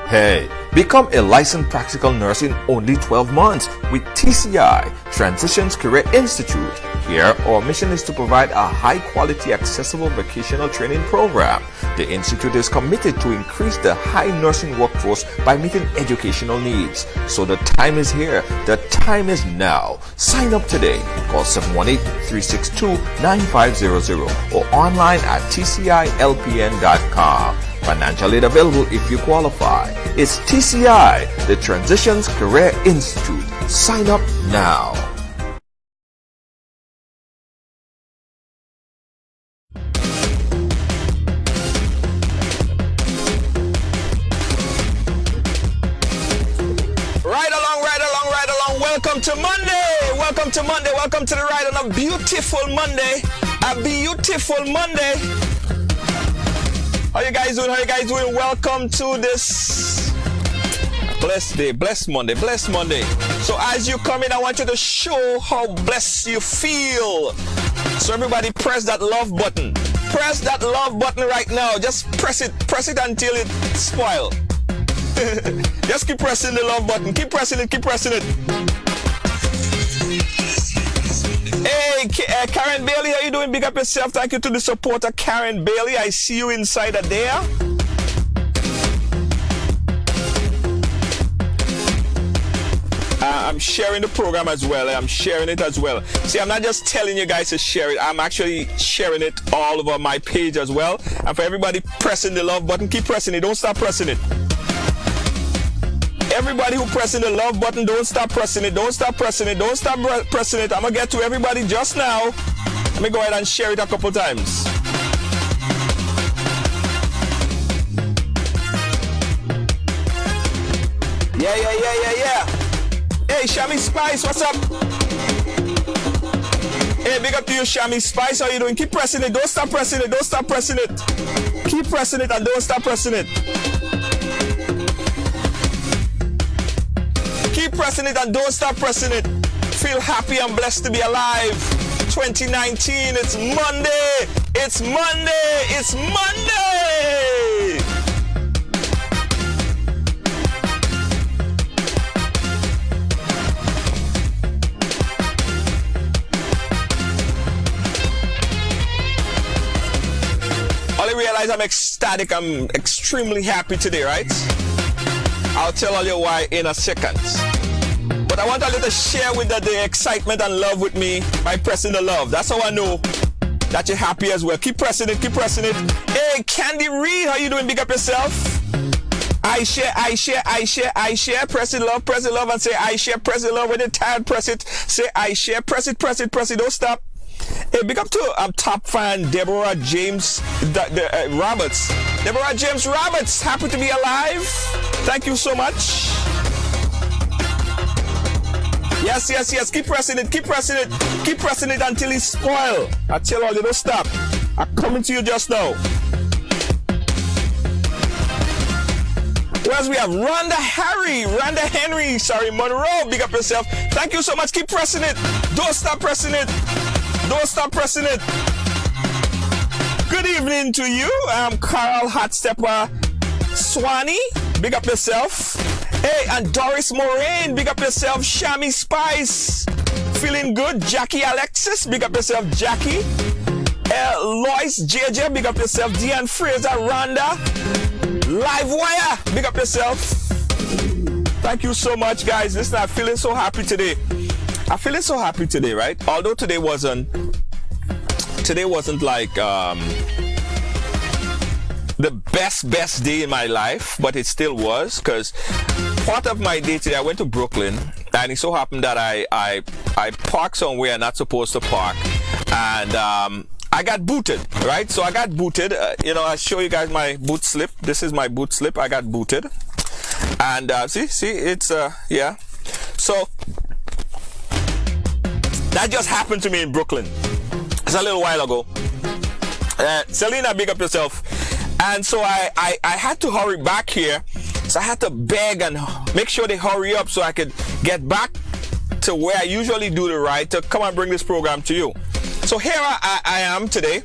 Hey, become a licensed practical nurse in only 12 months with TCI, Transitions Career Institute. Here, our mission is to provide a high-quality, accessible vocational training program. The Institute is committed to increase the high nursing workforce by meeting educational needs. So the time is here. The time is now. Sign up today. Call 718-362-9500 or online at tcilpn.com. Financial aid available if you qualify. It's TCI, the Transitions Career Institute. Sign up now. Ride along. Welcome to Monday. Welcome to Monday. Welcome to the ride on a beautiful Monday. A beautiful Monday. How you guys doing? Welcome to this blessed day, blessed Monday. So as you come in, I want you to show how blessed you feel. So everybody press that love button. Press that love button right now. Just press it until it spoils. Just keep pressing the love button. Keep pressing it. Hey, Karen Bailey, how you doing? Big up yourself. Thank you to the supporter, Karen Bailey. I see you inside of there. I'm sharing the program as well. I'm sharing it as well. See, I'm not just telling you guys to share it. I'm actually sharing it all over my page as well. And for everybody pressing the love button, keep pressing it. Don't stop pressing it. Everybody who pressing the love button, don't stop pressing it. I'm gonna get to everybody just now. Let me go ahead and share it a couple times. Yeah. Hey, Shammy Spice, what's up? Hey, big up to you, Shammy Spice. How you doing? Keep pressing it. Don't stop pressing it. Keep pressing it and don't stop pressing it. Keep pressing it and don't stop pressing it. Feel happy and blessed to be alive. 2019, it's Monday. It's Monday. All I realize I'm ecstatic. I'm extremely happy today, right? I'll tell all you why in a second. But I want all you to share with the excitement and love with me by pressing the love. That's how I know that you're happy as well. Keep pressing it. Hey, Candy Reed, how you doing? Big up yourself. I share. Press it love and say I share. Press it love. When you're tired, press it. Say I share. Press it. Don't stop. Hey, big up to top fan Deborah James Roberts. Deborah James Roberts, happy to be alive. Thank you so much. Yes. Keep pressing it until it's spoiled. I tell all you, don't stop. I'm coming to you just now. Who else we have? Rhonda Henry, Monroe, big up yourself. Thank you so much. Keep pressing it. Don't stop pressing it. Good evening to you. I'm Carl Hotstepper Swanee, big up yourself. Hey, and Doris Moraine, big up yourself. Shammy Spice, feeling good. Jackie Alexis, big up yourself. Jackie. Lois JJ, big up yourself. Deanne Fraser, Rhonda. Live Wire, big up yourself. Thank you so much, guys. Listen, I'm feeling so happy today. Right? Although today wasn't like the best day in my life, but it still was, because part of my day today I went to Brooklyn, and it so happened that I parked somewhere I'm not supposed to park, and I got booted, right? So I got booted. I'll show you guys my boot slip. This is my boot slip. I got booted, and see, it's yeah. So that just happened to me in Brooklyn. It's a little while ago. Selena, big up yourself. And so I had to hurry back here. So I had to beg and make sure they hurry up so I could get back to where I usually do the ride to come and bring this program to you. So here I am today.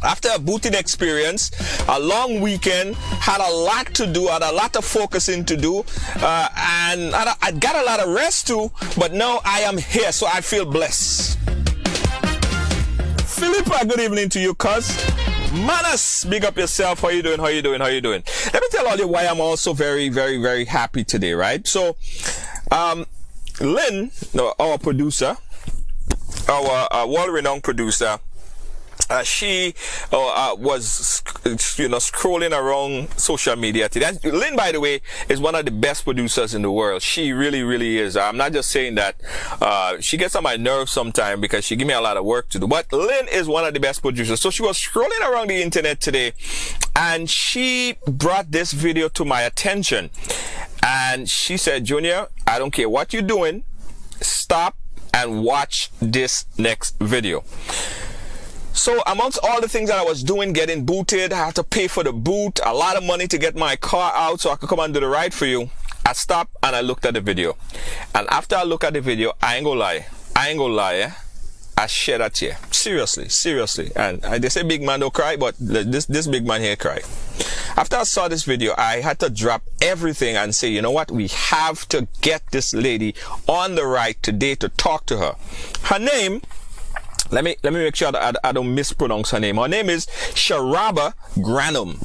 After a booting experience, a long weekend, had a lot to do, had a lot of focusing to do, and I got a lot of rest too, but now I am here, so I feel blessed. Philippa, good evening to you, cuz. Manas, big up yourself. How you doing? How you doing? How you doing? Let me tell all you why I'm also very, very, very happy today, right? So, Lynn, our producer, our world-renowned producer, she was, scrolling around social media today. And Lynn, by the way, is one of the best producers in the world. She really, really is. I'm not just saying that. She gets on my nerves sometimes because she gives me a lot of work to do. But Lynn is one of the best producers. So she was scrolling around the internet today, and she brought this video to my attention. And she said, Junior, I don't care what you're doing. Stop and watch this next video. So amongst all the things that I was doing, getting booted, I had to pay for the boot, a lot of money to get my car out so I could come and do the ride for you. I stopped and I looked at the video. And after I looked at the video, I ain't gonna lie, I shed a tear. Seriously. And they say big man don't cry, but this big man here cry. After I saw this video, I had to drop everything and say, you know what? We have to get this lady on the ride today to talk to her. Her name, let me make sure that I don't mispronounce her name. Her name is Sharaba Granum.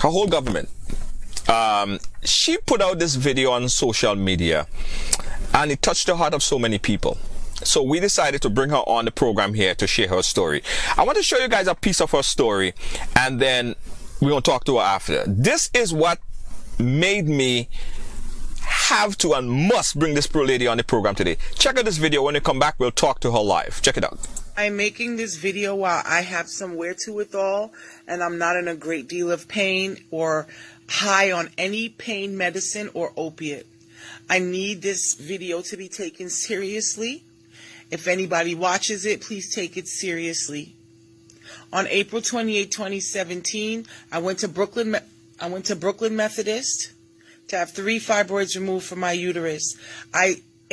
Her whole government. She put out this video on social media, and it touched the heart of so many people. So we decided to bring her on the program here to share her story. I want to show you guys a piece of her story, and then we're going to talk to her after. This is what made me have to and must bring this pro lady on the program today. Check out this video. When we come back, we'll talk to her live. Check it out. I'm making this video while I have some wherewithal and I'm not in a great deal of pain or high on any pain medicine or opiate. I need this video to be taken seriously. If anybody watches it, please take it seriously. On April 28, 2017, I went to Brooklyn Methodist to have 3 fibroids removed from my uterus.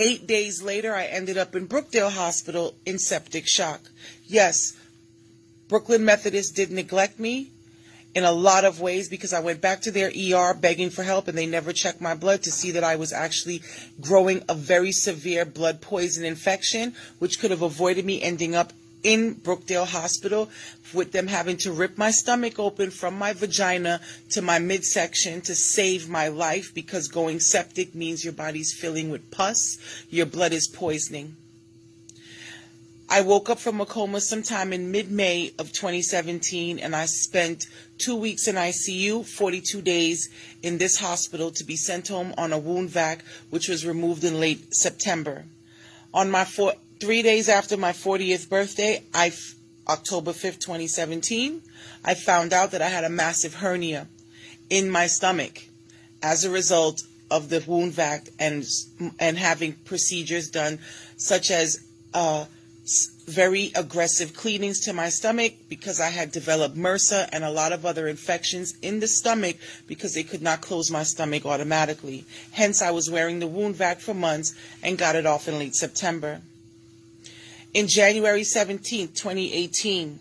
8 days later, I ended up in Brookdale Hospital in septic shock. Yes, Brooklyn Methodist did neglect me in a lot of ways because I went back to their ER begging for help, and they never checked my blood to see that I was actually growing a very severe blood poison infection, which could have avoided me ending up in Brookdale Hospital with them having to rip my stomach open from my vagina to my midsection to save my life, because going septic means your body's filling with pus, your blood is poisoning. I woke up from a coma sometime in mid-May of 2017, and I spent 2 weeks in ICU, 42 days in this hospital to be sent home on a wound vac, which was removed in late September. On my 3 days after my 40th birthday, October 5th, 2017, I found out that I had a massive hernia in my stomach as a result of the wound vac and having procedures done, such as very aggressive cleanings to my stomach because I had developed MRSA and a lot of other infections in the stomach because they could not close my stomach automatically. Hence, I was wearing the wound vac for months and got it off in late September. In January 17, 2018,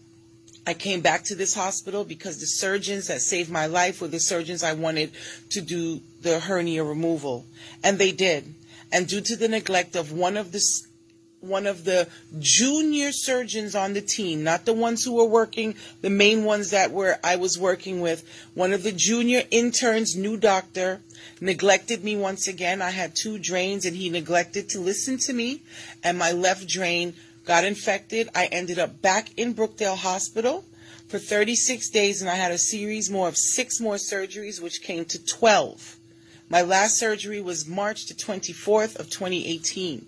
I came back to this hospital because the surgeons that saved my life were the surgeons I wanted to do the hernia removal. And they did. And due to the neglect of one of the junior surgeons on the team, not the ones who were working, the main ones that I was working with, one of the junior interns, new doctor, neglected me once again. I had 2 drains and he neglected to listen to me, and my left drain got infected. I ended up back in Brookdale Hospital for 36 days, and I had a series of 6 more surgeries, which came to 12. My last surgery was March the 24th of 2018.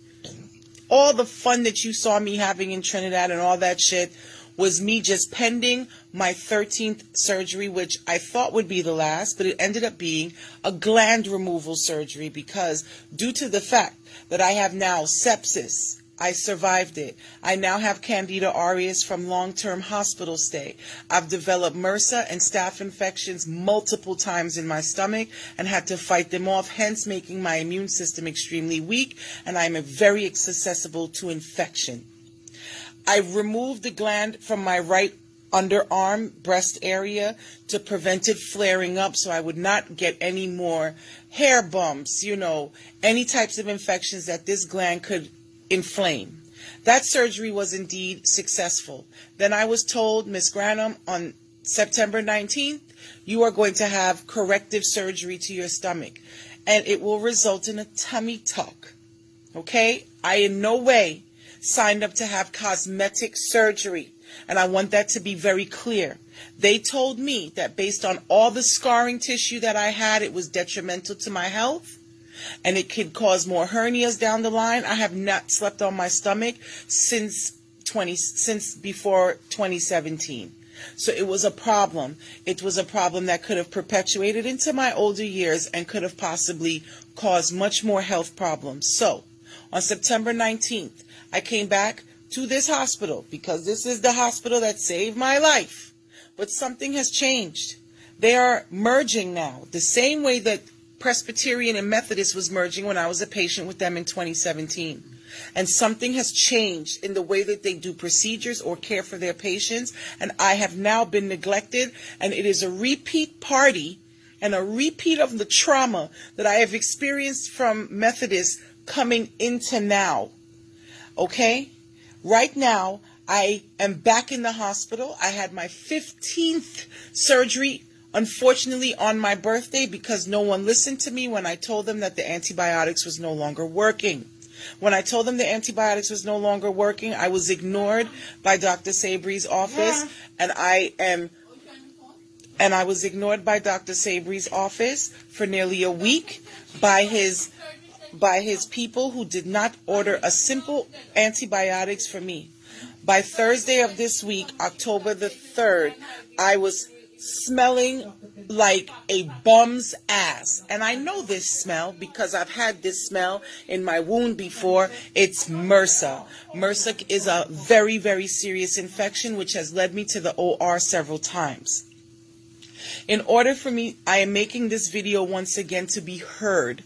All the fun that you saw me having in Trinidad and all that shit was me just pending my 13th surgery, which I thought would be the last, but it ended up being a gland removal surgery because due to the fact that I have now sepsis, I survived it. I now have Candida aureus from long-term hospital stay. I've developed MRSA and staph infections multiple times in my stomach and had to fight them off, hence making my immune system extremely weak, and I'm very susceptible to infection. I removed the gland from my right underarm, breast area to prevent it flaring up so I would not get any more hair bumps, any types of infections that this gland could inflame. That surgery was indeed successful. Then I was told, Miss Granum, on September 19th, you are going to have corrective surgery to your stomach, and it will result in a tummy tuck. Okay? I in no way signed up to have cosmetic surgery, and I want that to be very clear. They told me that based on all the scarring tissue that I had, it was detrimental to my health, and it could cause more hernias down the line. I have not slept on my stomach since before 2017. So it was a problem. It was a problem that could have perpetuated into my older years and could have possibly caused much more health problems. So on September 19th, I came back to this hospital because this is the hospital that saved my life. But something has changed. They are merging now, the same way that Presbyterian and Methodist was merging when I was a patient with them in 2017. And something has changed in the way that they do procedures or care for their patients. And I have now been neglected. And it is a repeat party and a repeat of the trauma that I have experienced from Methodist coming into now. Okay? Right now, I am back in the hospital. I had my 15th surgery, unfortunately, on my birthday because no one listened to me when I told them that the antibiotics was no longer working. When I told them the antibiotics was no longer working, I was ignored by Dr. Sabri's office, and I was ignored by Dr. Sabri's office for nearly a week by his people who did not order a simple antibiotics for me. By Thursday of this week, October the 3rd, I was smelling like a bum's ass. And I know this smell because I've had this smell in my wound before. It's MRSA. MRSA is a very, very serious infection which has led me to the OR several times. In order for me, I am making this video once again to be heard.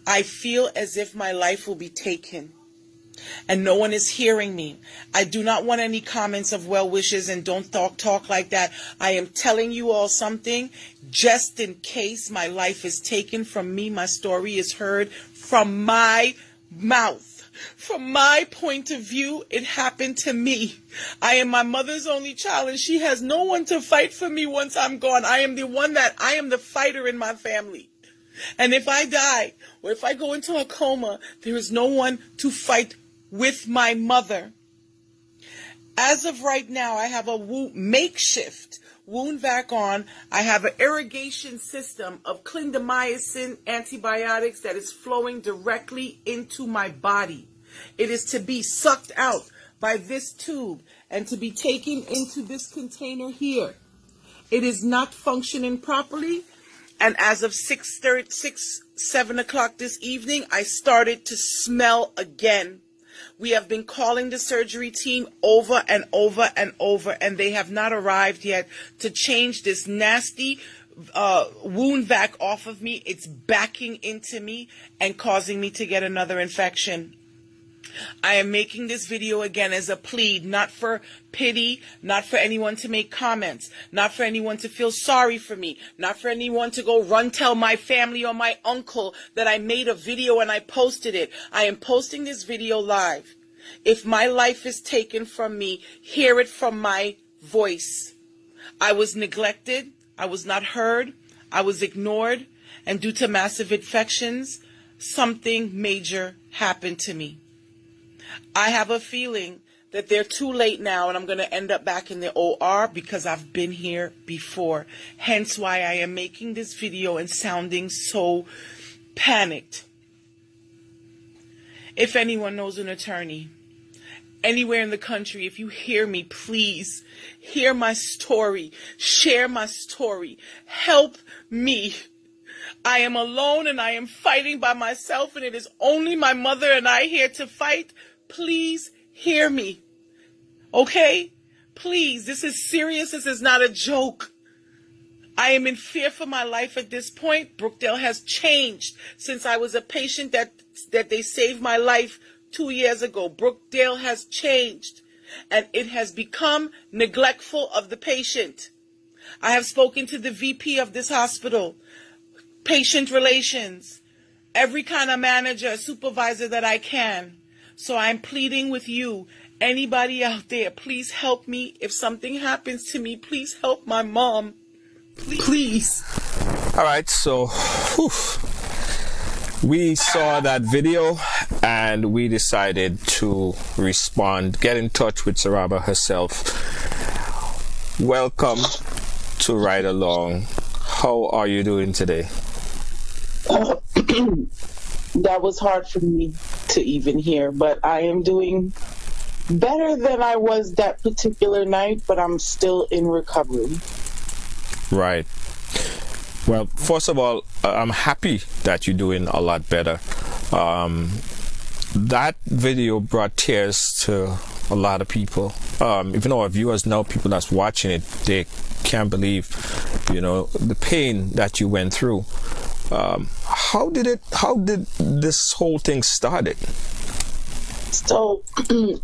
I feel as if my life will be taken and no one is hearing me. I do not want any comments of well wishes and don't talk like that. I am telling you all something just in case my life is taken from me. My story is heard from my mouth. From my point of view, it happened to me. I am my mother's only child and she has no one to fight for me once I'm gone. I am the fighter in my family. And if I die or if I go into a coma, there is no one to fight with my mother. As of right now, I have a makeshift wound vac on. I have an irrigation system of clindamycin antibiotics that is flowing directly into my body. It is to be sucked out by this tube and to be taken into this container here. It is not functioning properly. And as of 7 o'clock this evening, I started to smell again. We have been calling the surgery team over and over and over, and they have not arrived yet to change this nasty wound vac off of me. It's backing into me and causing me to get another infection. I am making this video again as a plea, not for pity, not for anyone to make comments, not for anyone to feel sorry for me, not for anyone to go run tell my family or my uncle that I made a video and I posted it. I am posting this video live. If my life is taken from me, hear it from my voice. I was neglected, I was not heard, I was ignored, and due to massive infections, something major happened to me. I have a feeling that they're too late now and I'm going to end up back in the OR because I've been here before. Hence why I am making this video and sounding so panicked. If anyone knows an attorney, anywhere in the country, if you hear me, please hear my story, share my story, help me. I am alone and I am fighting by myself and it is only my mother and I here to fight. Please hear me, okay? Please, this is serious. This is not a joke. I am in fear for my life at this point. Brookdale has changed since I was a patient that they saved my life 2 years ago. Brookdale has changed. and it has become neglectful of the patient. I have spoken to the VP of this hospital, patient relations, every kind of manager, supervisor that I can. So I'm pleading with you, anybody out there, please help me. If something happens to me, please help my mom. Please. All right, so we saw that video and we decided to respond, get in touch with Saraba herself. Welcome to Ride Along. How are you doing today? That was hard for me to even hear, but I am doing better than I was that particular night, but I'm still in recovery. Right. Well, first of all, I'm happy that you're doing a lot better. That video brought tears to a lot of people. Even our viewers now, people that's watching it, they can't believe, the pain that you went through. How did this whole thing started? So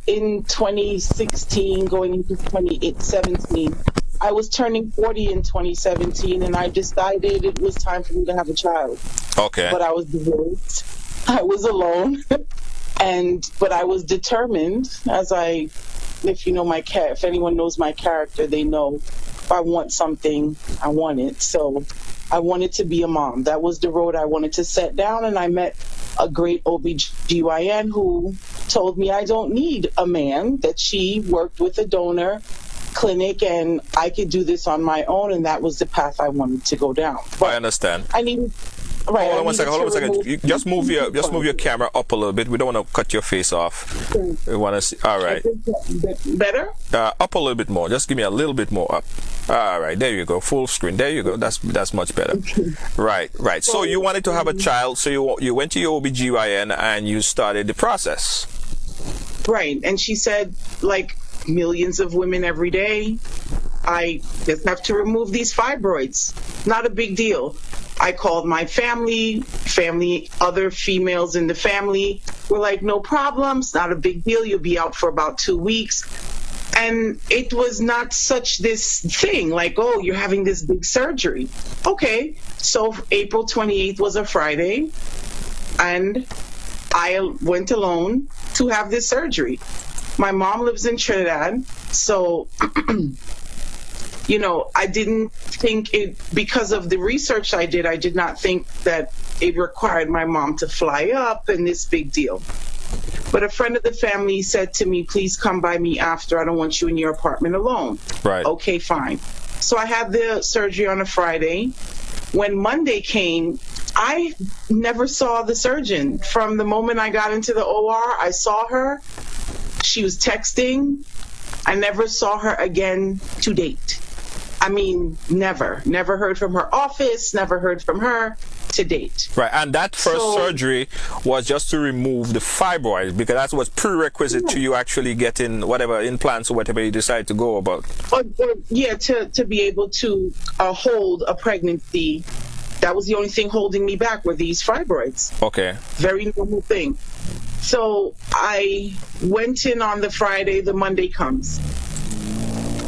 in 2016, going into 2017, I was turning 40 in 2017, and I decided it was time for me to have a child. Okay. But I was divorced. I was alone. But I was determined, if anyone knows my character, they know if I want something, I want it. So I wanted to be a mom. That was the road I wanted to set down, and I met a great OBGYN who told me I don't need a man, that she worked with a donor clinic and I could do this on my own, and that was the path I wanted to go down. But I understand. I needed... Right, hold on one second. You just move your camera up a little bit. We don't want to cut your face off. We want to see. All right. Better? Up a little bit more. Just give me a little bit more up. All right. There you go. Full screen. There you go. That's much better. Right. So you wanted to have a child. So you went to your OBGYN and you started the process. Right. And she said, like millions of women every day, I just have to remove these fibroids. Not a big deal. I called my family, other females in the family were like, no problems, not a big deal. You'll be out for about 2 weeks. And it was not such this thing like, oh, you're having this big surgery. Okay. So April 28th was a Friday, and I went alone to have this surgery. My mom lives in Trinidad, so I didn't think because of the research I did not think that it required my mom to fly up and this big deal. But a friend of the family said to me, please come by me after. I don't want you in your apartment alone. Right. Okay, fine. So I had the surgery on a Friday. When Monday came, I never saw the surgeon. From the moment I got into the OR, I saw her. She was texting. I never saw her again to date. I mean, never heard from her office, never heard from her to date. Right, and that first surgery was just to remove the fibroids, because that's what's prerequisite to you actually getting whatever implants or whatever you decide to go about. To be able to hold a pregnancy. That was the only thing holding me back were these fibroids. Okay. Very normal thing. So I went in on the Friday, the Monday comes.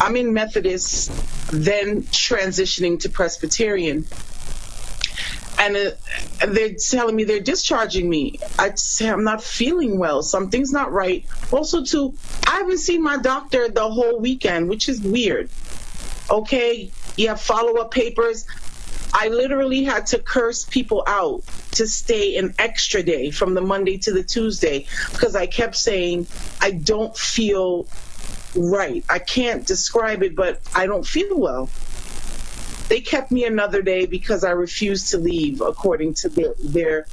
I'm in Methodist, then transitioning to Presbyterian. And they're telling me they're discharging me. I say, I'm not feeling well. Something's not right. Also, too, I haven't seen my doctor the whole weekend, which is weird. Okay, you have follow-up papers. I literally had to curse people out to stay an extra day from the Monday to the Tuesday because I kept saying, I don't feel right. I can't describe it, but I don't feel well. They kept me another day because I refused to leave, according to their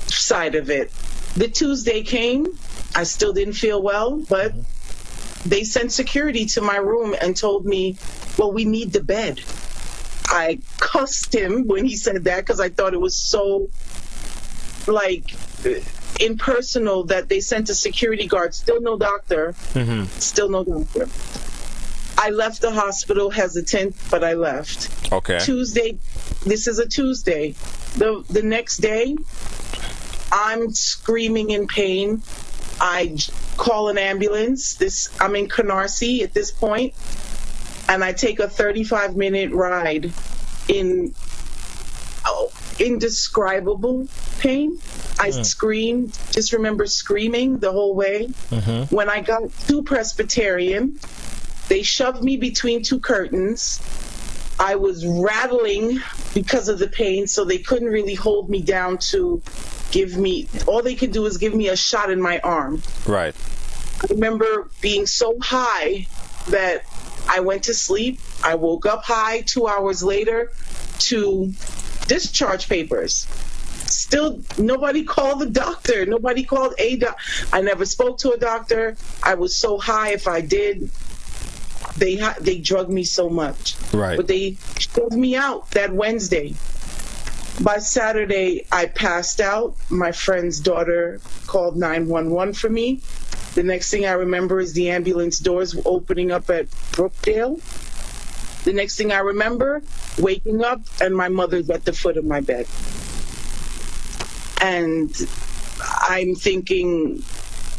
side of it. The Tuesday came. I still didn't feel well, but they sent security to my room and told me, well, we need the bed. I cussed him when he said that because I thought it was so, impersonal that they sent a security guard. Still no doctor. Still no doctor. I left the hospital hesitant, but I left. Okay. Tuesday, this is a Tuesday. The next day, I'm screaming in pain. I call an ambulance. I'm in Canarsie at this point, and I take a 35-minute ride in indescribable pain. I screamed, just remember screaming the whole way. When I got to Presbyterian, they shoved me between two curtains. I was rattling because of the pain, so they couldn't really hold me down to give me, all they could do is give me a shot in my arm. Right. I remember being so high that I went to sleep. I woke up high 2 hours later to discharge papers. Still, nobody called the doctor. Nobody called a doctor. I never spoke to a doctor. I was so high. If I did, they drugged me so much. Right. But they shoved me out that Wednesday. By Saturday, I passed out. My friend's daughter called 911 for me. The next thing I remember is the ambulance doors opening up at Brookdale. The next thing I remember, waking up and my mother's at the foot of my bed. And I'm thinking,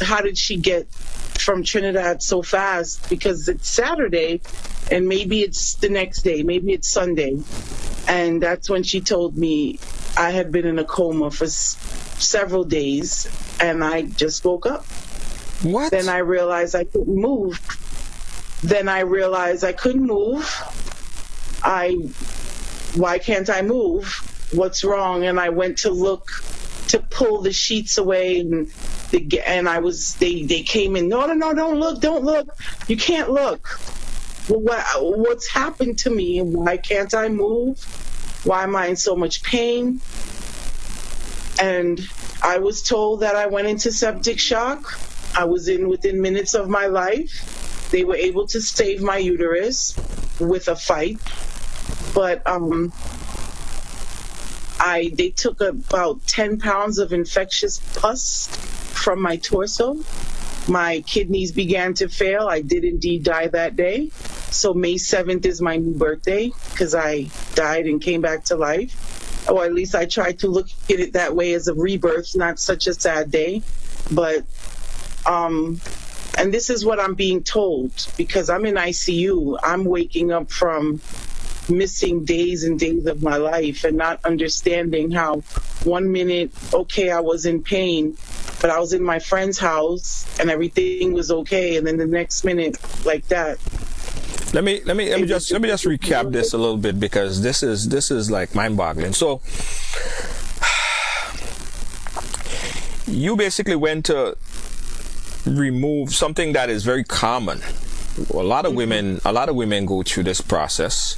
how did she get from Trinidad so fast? Because it's Saturday, and maybe it's the next day, maybe it's Sunday. And that's when she told me I had been in a coma for several days, and I just woke up. What? Then I realized I couldn't move. Why can't I move? What's wrong? And I went to pull the sheets away, and they came in. No, don't look. You can't look. Well, what's happened to me? Why can't I move? Why am I in so much pain? And I was told that I went into septic shock. I was in within minutes of my life. They were able to save my uterus with a fight, but they took about 10 pounds of infectious pus from my torso. My kidneys began to fail. I did indeed die that day. So May 7th is my new birthday because I died and came back to life. Or at least I tried to look at it that way, as a rebirth, not such a sad day. But, and this is what I'm being told, because I'm in ICU. I'm waking up from missing days and days of my life and not understanding how 1 minute, okay, I was in pain, but I was in my friend's house and everything was okay, and then the next minute, like that. Let me just recap this a little bit, because this is like mind-boggling. So you basically went to remove something that is very common. A lot of women go through this process,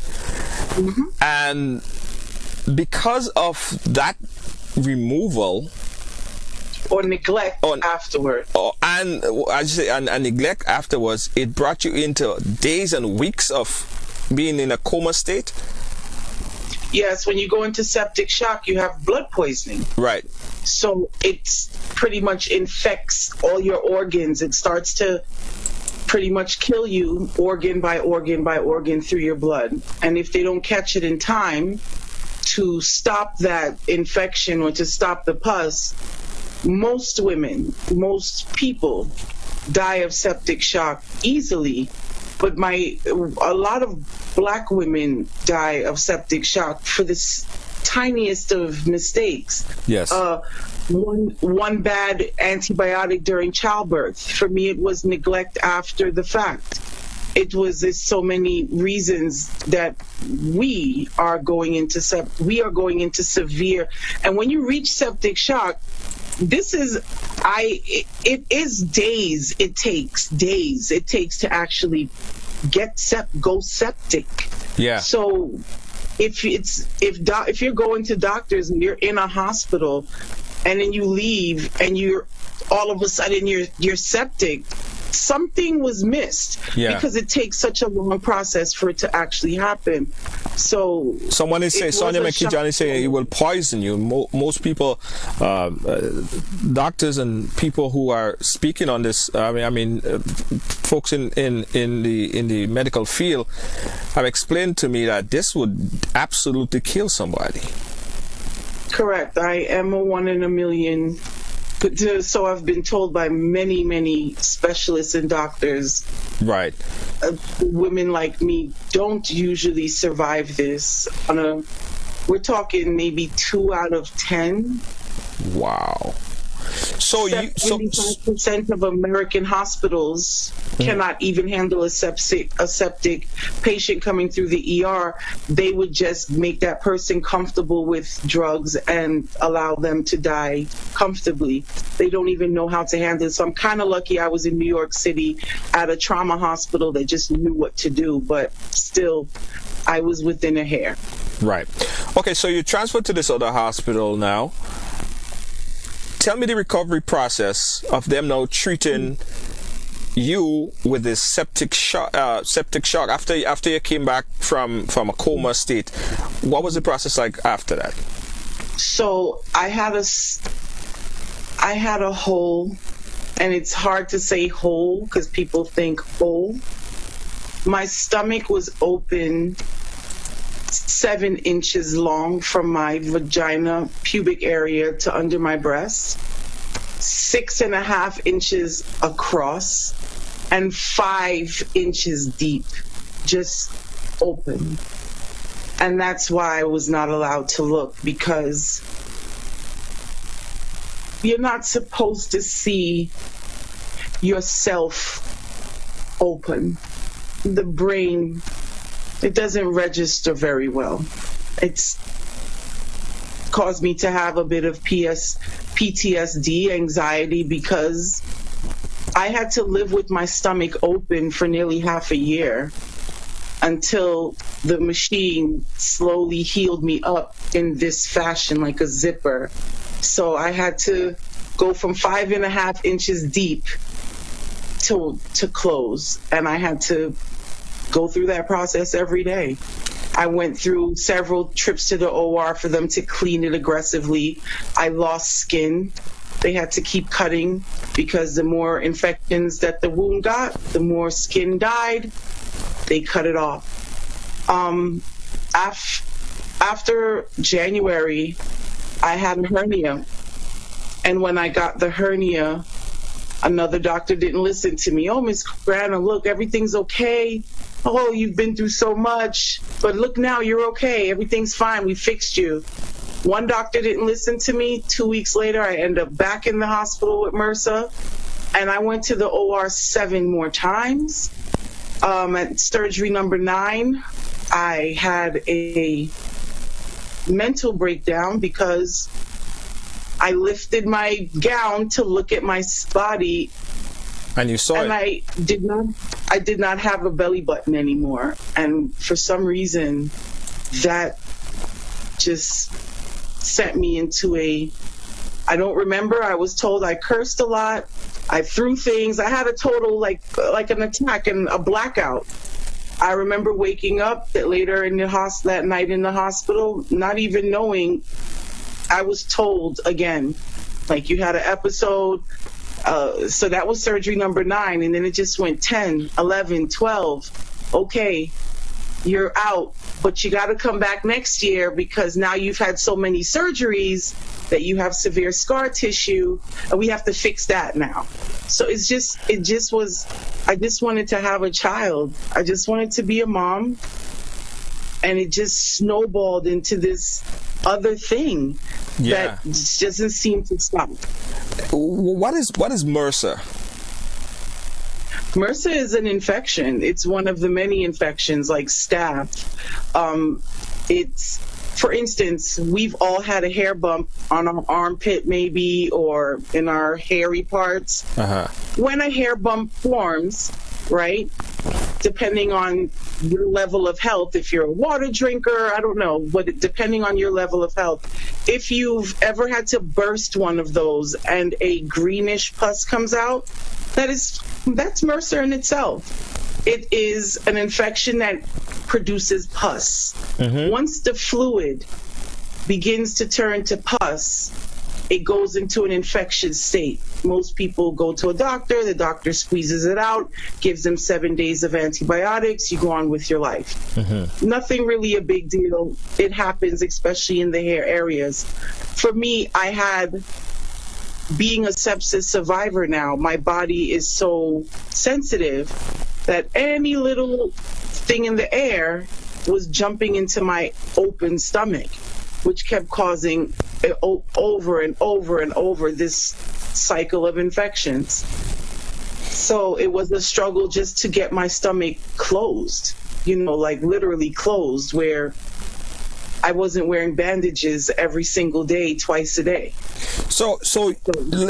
and because of that removal or neglect afterward, and neglect afterwards, it brought you into days and weeks of being in a coma state. Yes, when you go into septic shock, you have blood poisoning. Right. So it's pretty much infects all your organs. It starts to pretty much kill you organ by organ by organ through your blood. And if they don't catch it in time to stop that infection or to stop the pus, most women, most people die of septic shock easily. But a lot of black women die of septic shock for this tiniest of mistakes. Yes. One bad antibiotic during childbirth. For me, it was neglect after the fact. There's so many reasons that we are going into severe. And when you reach septic shock, it is days. It takes days. It takes to actually go septic. Yeah. So if you're going to doctors and you're in a hospital, and then you leave and you're all of a sudden you're septic, something was missed. Yeah. Because it takes such a long process for it to actually happen. So someone is saying, Sonia McKeejan is saying it will poison you. Most people, doctors and people who are speaking on this, folks in the medical field have explained to me that this would absolutely kill somebody. Correct. I am a 1 in a million But so I've been told by many specialists and doctors. Right. Women like me don't usually survive this. We're talking maybe 2 out of 10. Wow. So 75% of American hospitals cannot even handle a septic patient coming through the ER. They would just make that person comfortable with drugs and allow them to die comfortably. They don't even know how to handle it. So I'm kind of lucky I was in New York City at a trauma hospital that just knew what to do, but still, I was within a hair. Right. Okay, so you transferred to this other hospital now. Tell me the recovery process of them now treating you with this septic shock. After you came back from a coma state, what was the process like after that? So I had a hole, and it's hard to say hole because people think hole. My stomach was open 7 inches long from my vagina pubic area to under my breast, 6.5 inches across, and 5 inches deep, just open. And that's why I was not allowed to look, because you're not supposed to see yourself open. The brain, it doesn't register very well. It's caused me to have a bit of PTSD, anxiety, because I had to live with my stomach open for nearly half a year until the machine slowly healed me up in this fashion, like a zipper. So I had to go from 5.5 inches deep to close, and I had to go through that process every day. I went through several trips to the OR for them to clean it aggressively. I lost skin. They had to keep cutting because the more infections that the wound got, the more skin died. They cut it off. After January, I had a hernia. And when I got the hernia, another doctor didn't listen to me. Oh, Miss Grana, look, everything's okay. Oh, you've been through so much, but look now, you're okay. Everything's fine. We fixed you. One doctor didn't listen to me. 2 weeks later, I end up back in the hospital with MRSA, and I went to the OR 7 more times. At surgery number 9, I had a mental breakdown because I lifted my gown to look at my body, and you saw it. And I did not have a belly button anymore. And for some reason, that just sent me into I don't remember. I was told I cursed a lot. I threw things. I had a total like an attack and a blackout. I remember waking up later in that night in the hospital, not even knowing. I was told again, like, you had an episode. So that was surgery number 9, and then it just went 10, 11, 12. Okay, you're out, but you got to come back next year because now you've had so many surgeries that you have severe scar tissue, and we have to fix that now. So I just wanted to have a child. I just wanted to be a mom, and it just snowballed into this other thing that doesn't seem to stop. What is MRSA? MRSA is an infection. It's one of the many infections like staph. It's, for instance, we've all had a hair bump on our armpit maybe, or in our hairy parts. When a hair bump forms, right, depending on your level of health, if you're a water drinker, I don't know, but depending on your level of health, if you've ever had to burst one of those and a greenish pus comes out, that's MRSA in itself. It is an infection that produces pus. Once the fluid begins to turn to pus, it goes into an infectious state. Most people go to a doctor, the doctor squeezes it out, gives them 7 days of antibiotics, you go on with your life. Nothing really a big deal. It happens, especially in the hair areas. For me, I had being a sepsis survivor now, my body is so sensitive that any little thing in the air was jumping into my open stomach, which kept causing over and over and over this cycle of infections. So it was a struggle just to get my stomach closed, like literally closed, where I wasn't wearing bandages every single day, twice a day. So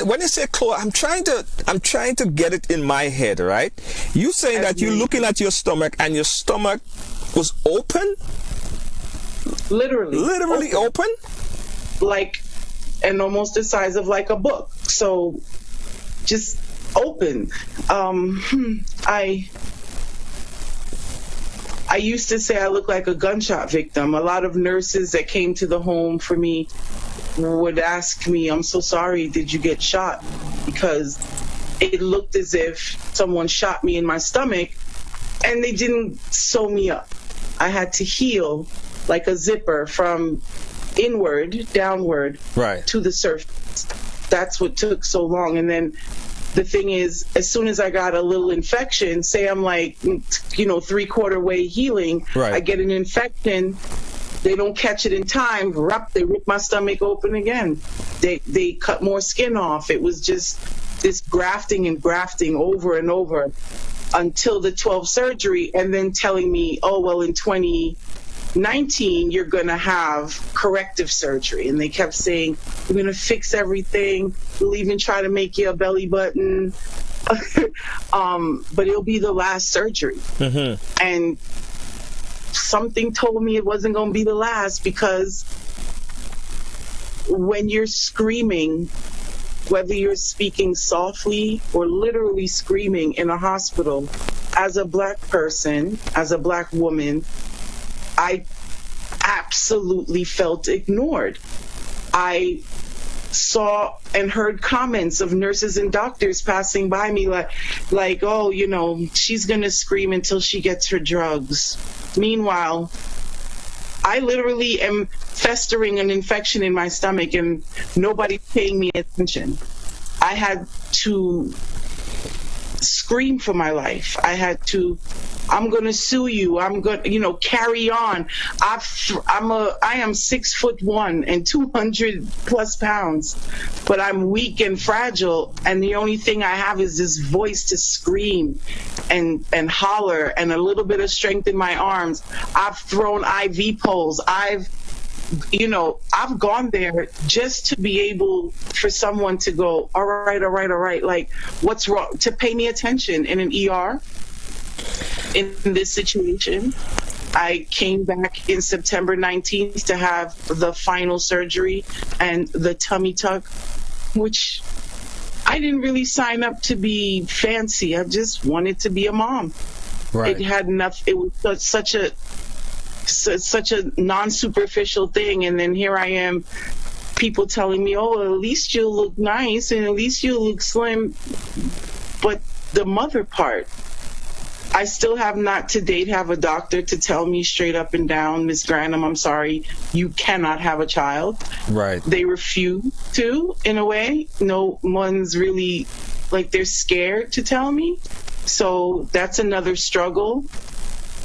when you say close, I'm trying to get it in my head, right? You saying that you're looking at your stomach and your stomach was open? Literally open? Like, and almost the size of like a book. So just open. I used to say I look like a gunshot victim. A lot of nurses that came to the home for me would ask me, I'm so sorry, did you get shot? Because it looked as if someone shot me in my stomach and they didn't sew me up. I had to heal like a zipper from inward, downward, right, to the surface. That's what took so long. And then the thing is, as soon as I got a little infection, say I'm like, 3/4 way healing, right, I get an infection, they don't catch it in time, they rip my stomach open again. They cut more skin off. It was just this grafting and grafting over and over until the 12th surgery, and then telling me, oh, well, in 2019, you're going to have corrective surgery. And they kept saying, we're going to fix everything. We'll even try to make you a belly button. But it'll be the last surgery. Mm-hmm. And something told me it wasn't going to be the last, because when you're screaming, whether you're speaking softly or literally screaming in a hospital, as a Black person, as a Black woman, I absolutely felt ignored. I saw and heard comments of nurses and doctors passing by me like, oh, she's going to scream until she gets her drugs. Meanwhile, I literally am festering an infection in my stomach and nobody's paying me attention. I had to scream for my life. I had to, I'm going to sue you. I'm going to, carry on. I am 6'1" and 200 plus pounds, but I'm weak and fragile. And the only thing I have is this voice to scream and holler and a little bit of strength in my arms. I've thrown IV poles. I've gone there just to be able for someone to go, all right. Like, what's wrong? To pay me attention in an ER. In this situation, I came back in September 19th to have the final surgery and the tummy tuck, which I didn't really sign up to be fancy. I just wanted to be a mom. Right. It had enough. It was such a non-superficial thing, and then here I am, people telling me, oh, at least you'll look nice and at least you'll look slim. But the mother part, I still have not to date have a doctor to tell me straight up and down, Miss Granum, I'm sorry, you cannot have a child. Right. They refuse to, in a way. No one's really, they're scared to tell me. So that's another struggle.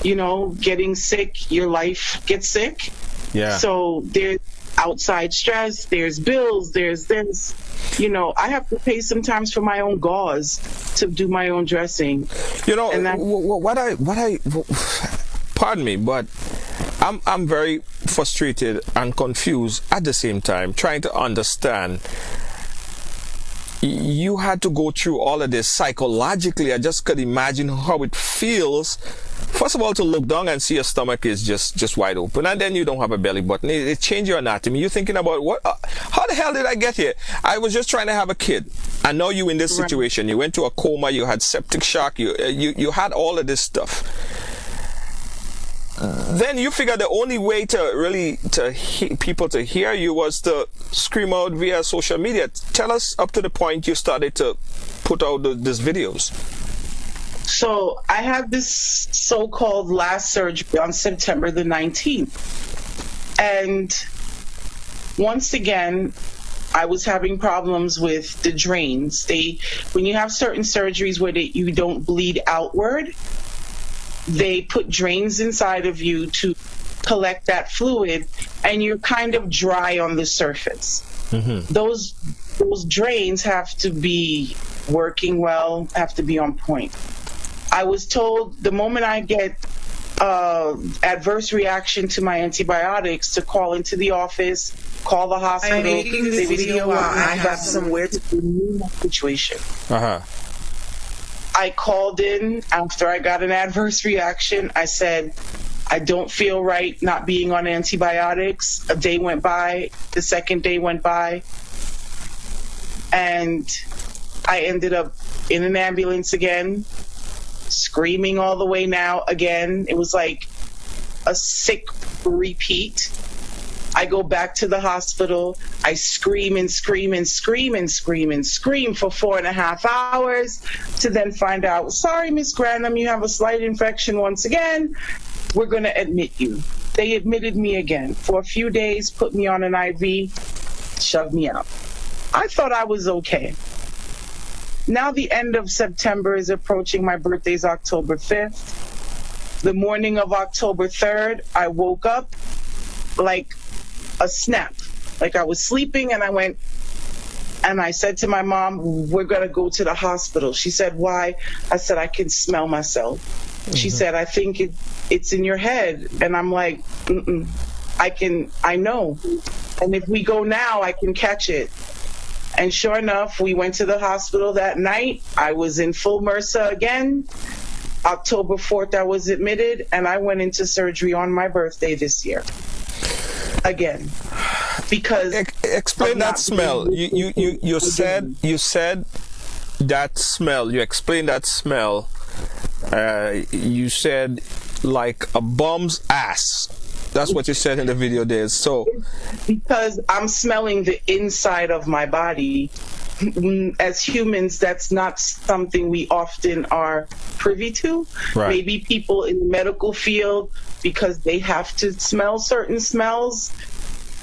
Getting sick, your life gets sick. Yeah. So there's outside stress, there's bills, there's this. I have to pay sometimes for my own gauze to do my own dressing. Pardon me, but I'm very frustrated and confused at the same time, trying to understand. You had to go through all of this psychologically. I just could imagine how it feels. First of all, to look down and see your stomach is just wide open, and then you don't have a belly button. It changed your anatomy. You're thinking about how the hell did I get here? I was just trying to have a kid. I know you in this situation. You went to a coma. You had septic shock. You had all of this stuff. Then you figured the only way people to hear you was to scream out via social media. Tell us up to the point you started to put out these videos. So I had this so-called last surgery on September the 19th. And once again, I was having problems with the drains. When you have certain surgeries where you don't bleed outward, they put drains inside of you to collect that fluid, and you're kind of dry on the surface. Mm-hmm. Those drains have to be working well, have to be on point. I was told the moment I get adverse reaction to my antibiotics to call into the office, call the hospital. I'm making this video while I have somewhere to remove my situation. Uh-huh. I called in after I got an adverse reaction. I said, I don't feel right not being on antibiotics. A day went by. The second day went by. And I ended up in an ambulance again, screaming all the way now again. It was like a sick repeat. I go back to the hospital. I scream and scream and scream and scream and scream for 4.5 hours to then find out, sorry, Miss Grantham, you have a slight infection once again. We're going to admit you. They admitted me again for a few days, put me on an IV, shoved me out. I thought I was okay. Now the end of September is approaching. My birthday's October 5th. The morning of October 3rd, I woke up like a snap. Like I was sleeping and I went and I said to my mom, we're going to go to the hospital. She said, why? I said, I can smell myself. Mm-hmm. She said, I think it's in your head. And I'm like, I know. And if we go now, I can catch it. And sure enough, we went to the hospital that night. I was in full MRSA again. October 4th, I was admitted, and I went into surgery on my birthday this year. Again. Because explain that smell. You said that smell. You explained that smell. You said like a bum's ass. That's what you said in the video there. So because I'm smelling the inside of my body. As humans, that's not something we often are privy to. Right. Maybe people in the medical field, because they have to smell certain smells,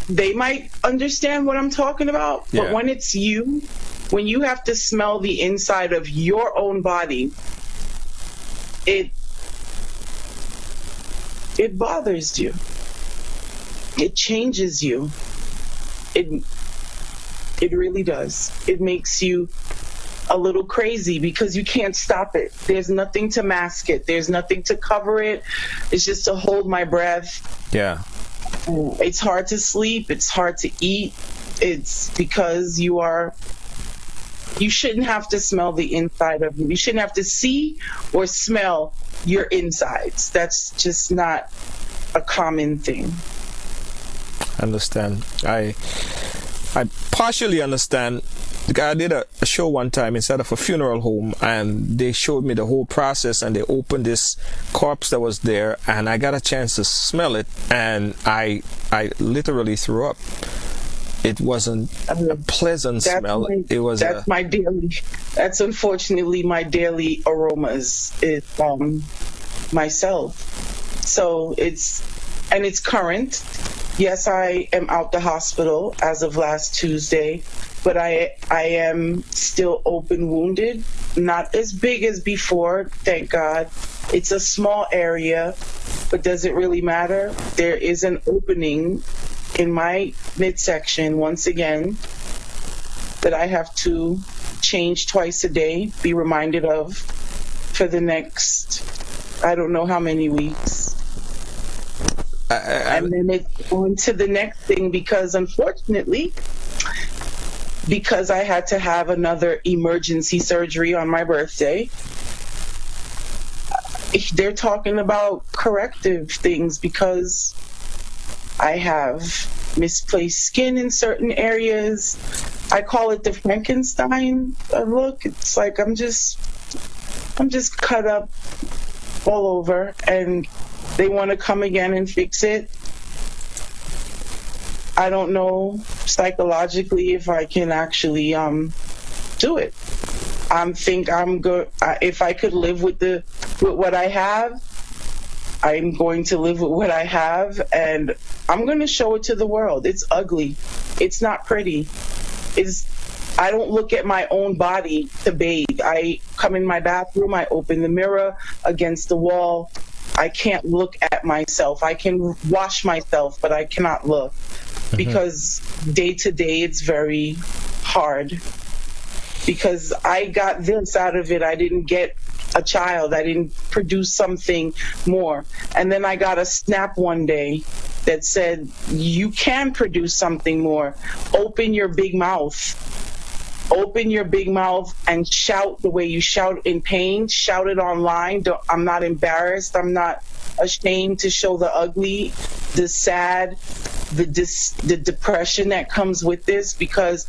they might understand what I'm talking about. Yeah. But when it's you, when you have to smell the inside of your own body, it bothers you. It changes you. It really does. It makes you a little crazy because you can't stop it. There's nothing to mask it. There's nothing to cover it. It's just to hold my breath. Yeah. It's hard to sleep. It's hard to eat. It's because you shouldn't have to smell the inside of you. You shouldn't have to see or smell your insides. That's just not a common thing. Understand. I partially understand. I did a show one time inside of a funeral home, and they showed me the whole process, and they opened this corpse that was there, and I got a chance to smell it, and I literally threw up. It wasn't a pleasant smell. That's unfortunately my daily aromas. It's myself. So it's current. Yes, I am out the hospital as of last Tuesday, but I am still open wounded, not as big as before, thank God. It's a small area, but does it really matter? There is an opening in my midsection, once again, that I have to change twice a day, be reminded of for the next, I don't know how many weeks. And then it's on to the next thing because unfortunately, because I had to have another emergency surgery on my birthday, they're talking about corrective things because I have misplaced skin in certain areas. I call it the Frankenstein look. It's like I'm just cut up all over, and they want to come again and fix it. I don't know psychologically if I can actually do it. I think I'm good. If I could live with what I have, I'm going to live with what I have, and I'm going to show it to the world. It's ugly. It's not pretty. is I don't look at my own body to bathe. I come in my bathroom, I open the mirror against the wall. I can't look at myself. I can wash myself, but I cannot look because day to day it's very hard. Because I got this out of it. I didn't get a child. I didn't produce something more. And then I got a snap one day that said, you can produce something more. Open your big mouth. Open your big mouth and shout the way you shout in pain. Shout it online. I'm not embarrassed. I'm not ashamed to show the ugly, the sad, the depression that comes with this, because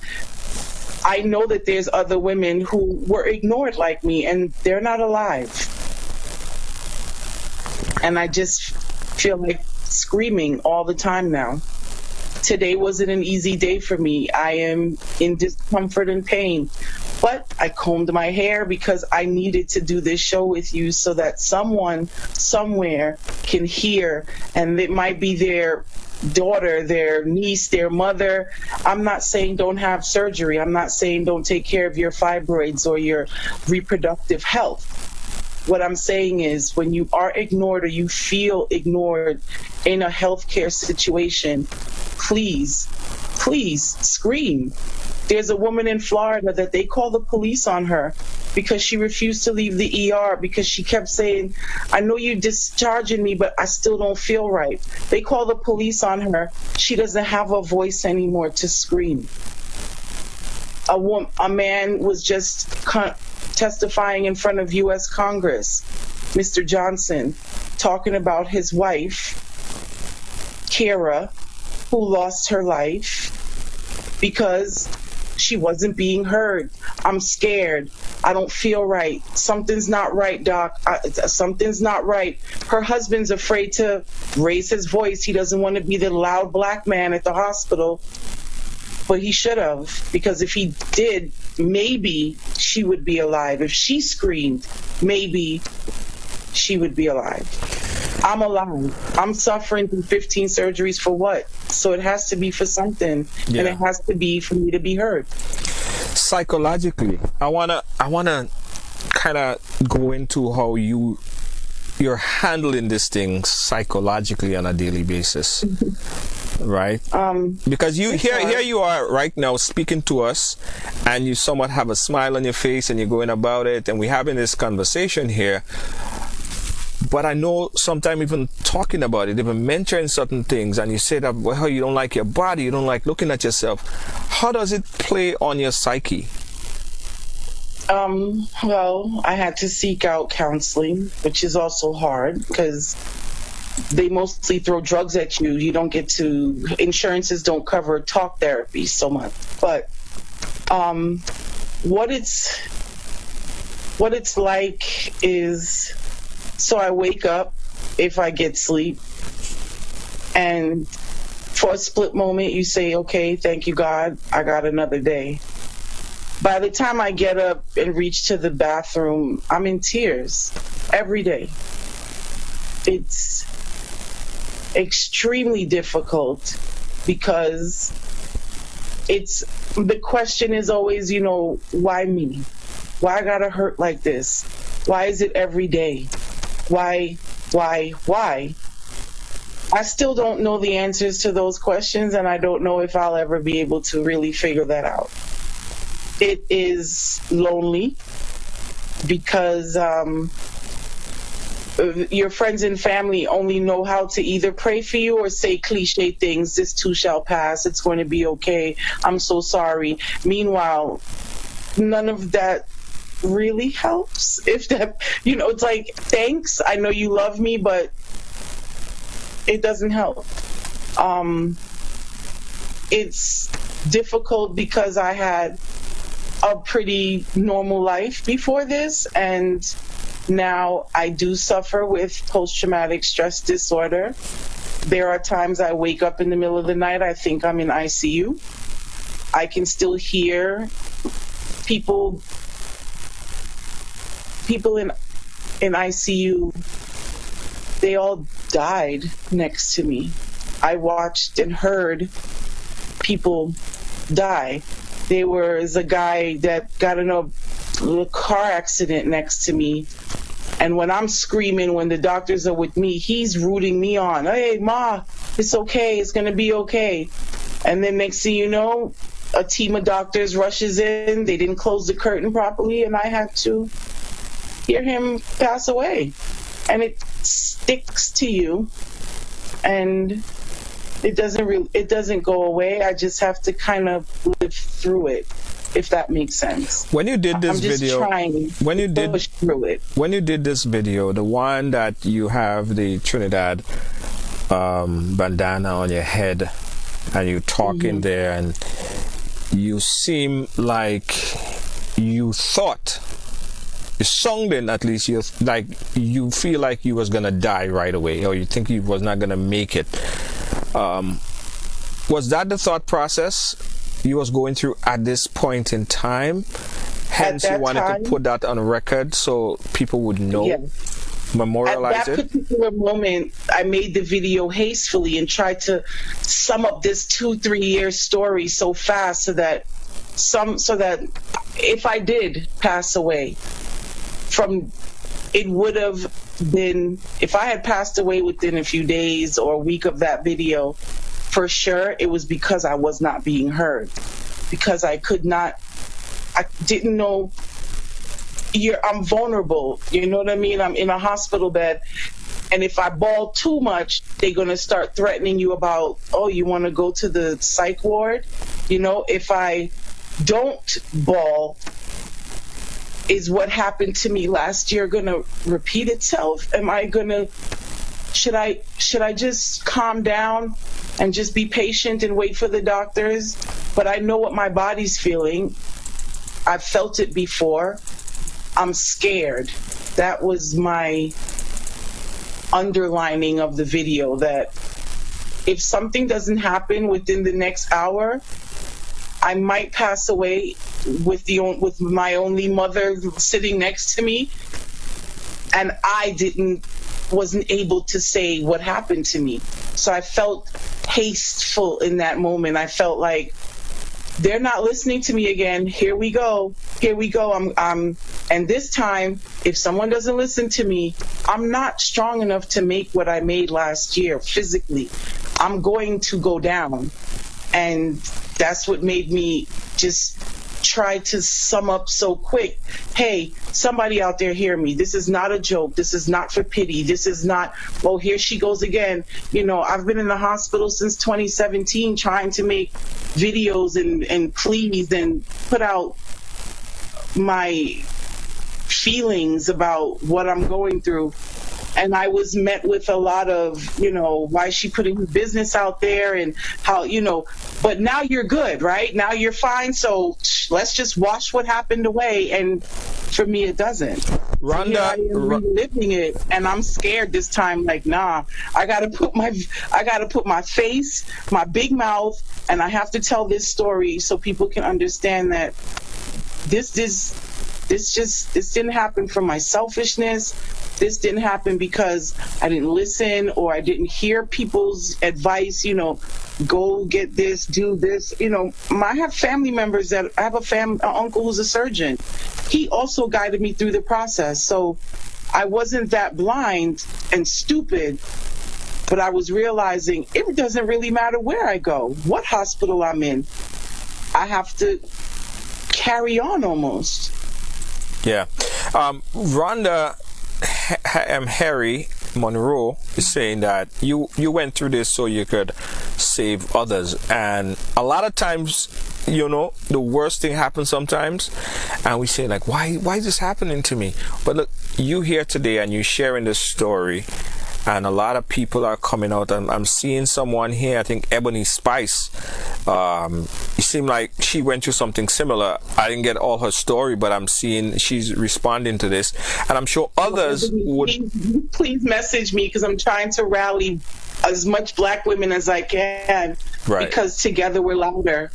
I know that there's other women who were ignored like me, and they're not alive. And I just feel like screaming all the time now. Today wasn't an easy day for me. I am in discomfort and pain. But I combed my hair because I needed to do this show with you so that someone somewhere can hear, and it might be their daughter, their niece, their mother. I'm not saying don't have surgery. I'm not saying don't take care of your fibroids or your reproductive health. What I'm saying is when you are ignored or you feel ignored in a healthcare situation, please, please scream. There's a woman in Florida that they call the police on her because she refused to leave the ER because she kept saying, I know you're discharging me, but I still don't feel right. They call the police on her. She doesn't have a voice anymore to scream. A man was just testifying in front of U.S. Congress, Mr. Johnson, talking about his wife, Kara, who lost her life because she wasn't being heard. I'm scared. I don't feel right. Something's not right, Doc. Something's not right. Her husband's afraid to raise his voice. He doesn't want to be the loud black man at the hospital. But he should have, because if he did, maybe she would be alive. If she screamed, maybe she would be alive. I'm alive. I'm suffering through 15 surgeries for what? So it has to be for something, and it has to be for me to be heard. Psychologically, I wanna kind of go into how you're handling this thing psychologically on a daily basis. Right? Because here you are right now speaking to us, and you somewhat have a smile on your face and you're going about it, and we're having this conversation here. But I know sometimes even talking about it, even mentioning certain things, and you say that, well, you don't like your body, you don't like looking at yourself. How does it play on your psyche? Well, I had to seek out counseling, which is also hard because they mostly throw drugs at you. You don't get to, insurances don't cover talk therapy so much. But what it's like is, so I wake up if I get sleep, and for a split moment you say, okay, thank you God, I got another day. By the time I get up and reach to the bathroom, I'm in tears every day. It's extremely difficult because the question is always, why me? Why I gotta hurt like this? Why is it every day? Why? I still don't know the answers to those questions, and I don't know if I'll ever be able to really figure that out. It is lonely because your friends and family only know how to either pray for you or say cliche things. This too shall pass. It's going to be okay. I'm so sorry. Meanwhile, none of that really helps. If that, it's like, thanks, I know you love me, but it doesn't help. It's difficult because I had a pretty normal life before this, and now I do suffer with post-traumatic stress disorder. There are times I wake up in the middle of the night, I think I'm in ICU. I can still hear people in ICU. They all died next to me. I watched and heard people die. there was a guy that got in a car accident next to me. And when I'm screaming, when the doctors are with me, he's rooting me on. Hey, Ma, it's okay. It's going to be okay. And then next thing you know, a team of doctors rushes in. They didn't close the curtain properly, and I had to hear him pass away. And it sticks to you, and it doesn't go away. I just have to kind of live through it, if that makes sense. When you did this video, push through it. When you did this video, the one that you have the Trinidad bandana on your head, and you talking there, and you seem like you thought, it sounded at least, you feel like you was gonna die right away, or you think you was not gonna make it. Was that the thought process you was going through at this point in time? Hence you wanted to put that on record so people would know? Yes. Memorialize at that it? particular moment, I made the video hastily and tried to sum up this 2-3 year story so fast so that if I did pass away, it would have been, if I had passed away within a few days or a week of that video, for sure it was because I was not being heard, because I didn't know. I'm vulnerable, you know what I mean? I'm in a hospital bed, and if I bawl too much, they're going to start threatening you about, oh, you want to go to the psych ward? You know, if I don't bawl, is what happened to me last year going to repeat itself? Should I just calm down and just be patient and wait for the doctors? But I know what my body's feeling. I've felt it before. I'm scared. That was my underlining of the video, that if something doesn't happen within the next hour, I might pass away with my only mother sitting next to me, and I wasn't able to say what happened to me. So I felt hasteful in that moment. I felt like they're not listening to me again. Here we go. And this time, if someone doesn't listen to me, I'm not strong enough to make what I made last year physically. I'm going to go down. And that's what made me just try to sum up so quick. Hey, somebody out there hear me. This is not a joke. This is not for pity. This is not, oh, here she goes again. You know, I've been in the hospital since 2017 trying to make videos and pleas and put out my feelings about what I'm going through. And I was met with a lot of, you know, why is she putting her business out there, and how, you know, but now you're good, right? Now you're fine. So let's just wash what happened away. And for me, it doesn't. Rhonda, so I am reliving it, and I'm scared this time. Like, nah, I gotta put my face, my big mouth, and I have to tell this story so people can understand that this didn't happen from my selfishness. This didn't happen because I didn't listen or I didn't hear people's advice, you know, go get this, do this. You know, I have family members I have an uncle who's a surgeon. He also guided me through the process. So I wasn't that blind and stupid, but I was realizing it doesn't really matter where I go, what hospital I'm in. I have to carry on almost. Yeah. Rhonda, Harry Monroe is saying that you went through this so you could save others, and a lot of times, you know, the worst thing happens sometimes, and we say like, why is this happening to me? But look, you here today and you sharing this story, and a lot of people are coming out. I'm seeing someone here, I think Ebony Spice. It seemed like she went through something similar. I didn't get all her story, but I'm seeing she's responding to this, and I'm sure others would. Please message me, because I'm trying to rally as much Black women as I can, right, because together we're louder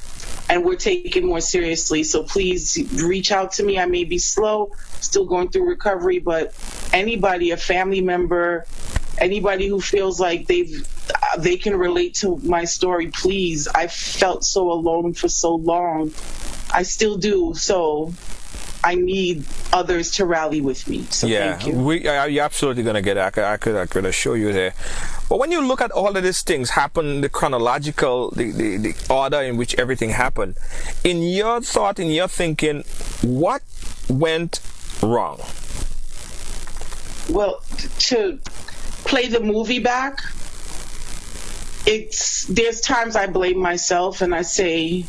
and we're taken more seriously. So please reach out to me. I may be slow, still going through recovery, but anybody, a family member, anybody who feels like they can relate to my story, please. I felt so alone for so long, I still do. So I need others to rally with me. So thank you. You're absolutely going to get it. I could assure you there. But when you look at all of these things happen, the chronological, the order in which everything happened, in your thought, in your thinking, what went wrong? Well, to play the movie back, there's times I blame myself and I say,